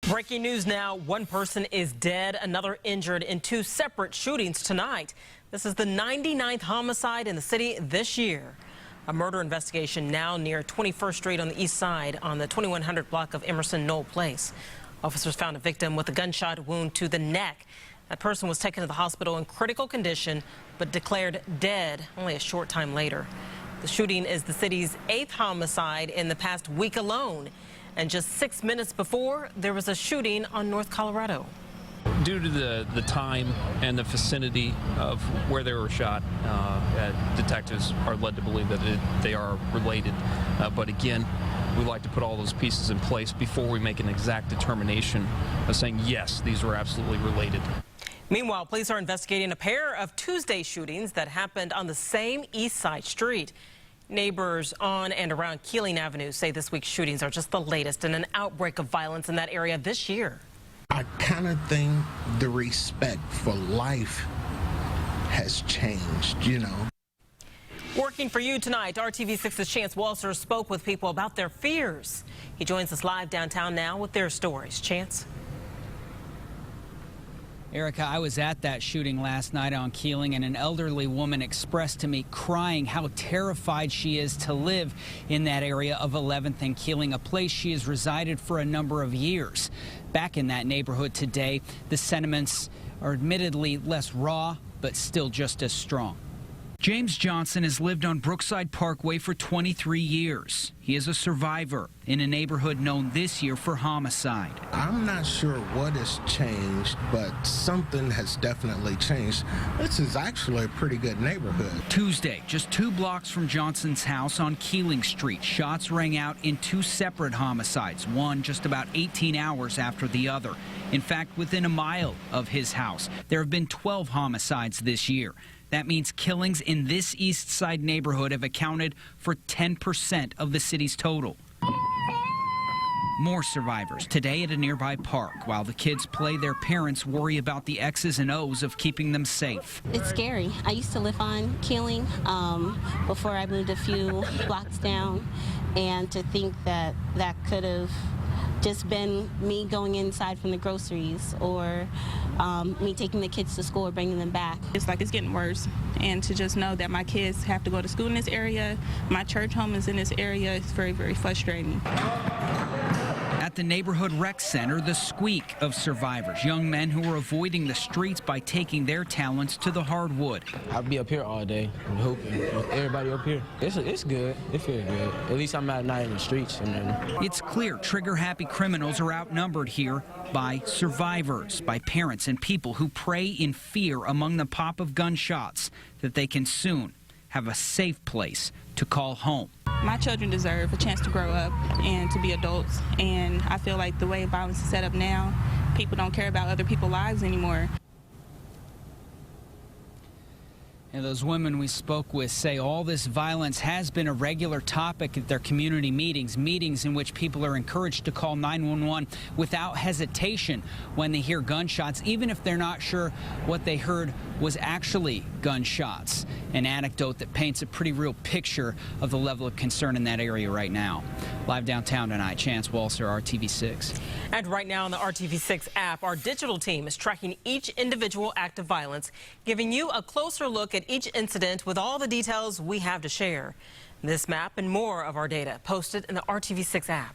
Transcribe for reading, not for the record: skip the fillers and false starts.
Breaking news now. One person is dead, another injured in two separate shootings tonight. This is the 99th homicide in the city this year. A murder investigation now near 21st Street on the east side on the 2100 block of Emerson Knoll Place. Officers found a victim with a gunshot wound to the neck. That person was taken to the hospital in critical condition, but declared dead only a short time later. The shooting is the city's 8th homicide in the past week alone. And just 6 minutes before, there was a shooting on North Colorado. Due to the time and the vicinity of where they were shot, detectives are led to believe that they are related. But again, we like to put all those pieces in place before we make an exact determination of saying, yes, these are absolutely related. Meanwhile, police are investigating a pair of Tuesday shootings that happened on the same east side street. Neighbors on and around Keeling Avenue say this week's shootings are just the latest in an outbreak of violence in that area this year. I kind of think the respect for life has changed, you know. Working for you tonight, RTV6's Chance Walser spoke with people about their fears. He joins us live downtown now with their stories. Chance? Erica, I was at that shooting last night on Keeling, and an elderly woman expressed to me crying how terrified she is to live in that area of 11th and Keeling, a place she has resided for a number of years. Back in that neighborhood today, the sentiments are admittedly less raw, but still just as strong. James Johnson has lived on Brookside Parkway for 23 years. He is a survivor in a neighborhood known this year for homicide. I'm not sure what has changed, but something has definitely changed. This is actually a pretty good neighborhood. Tuesday, just 2 blocks from Johnson's house on Keeling Street, shots rang out in 2 separate homicides, one just about 18 hours after the other. In fact, within a mile of his house, there have been 12 homicides this year. That means killings in this East Side neighborhood have accounted for 10% of the city's total. More survivors today at a nearby park. While the kids play, their parents worry about the X's and O's of keeping them safe. It's scary. I used to live on Keeling before I moved a few blocks down, and to think that that could have just been me going inside from the groceries, or me taking the kids to school or bringing them back. It's like it's getting worse, and to just know that my kids have to go to school in this area, my church home is in this area, it's very, very frustrating. At the neighborhood rec center, the squeak of survivors, young men who are avoiding the streets by taking their talents to the hardwood. I'll be up here all day, hoping everybody up here. It's good. It feels good. At least I'm not in the streets. It's clear trigger-happy criminals are outnumbered here by survivors, by parents and people who pray in fear among the pop of gunshots that they can soon have a safe place to call home. My children deserve a chance to grow up and to be adults, and I feel like the way violence is set up now, people don't care about other people's lives anymore. And those women we spoke with say all this violence has been a regular topic at their community meetings in which people are encouraged to call 911 without hesitation when they hear gunshots, even if they're not sure what they heard was actually gunshots. An anecdote that paints a pretty real picture of the level of concern in that area right now. Live downtown tonight, Chance Walser, RTV6. And right now on the RTV6 app, our digital team is tracking each individual act of violence, giving you a closer look at each incident with all the details we have to share. This map and more of our data posted in the RTV6 app.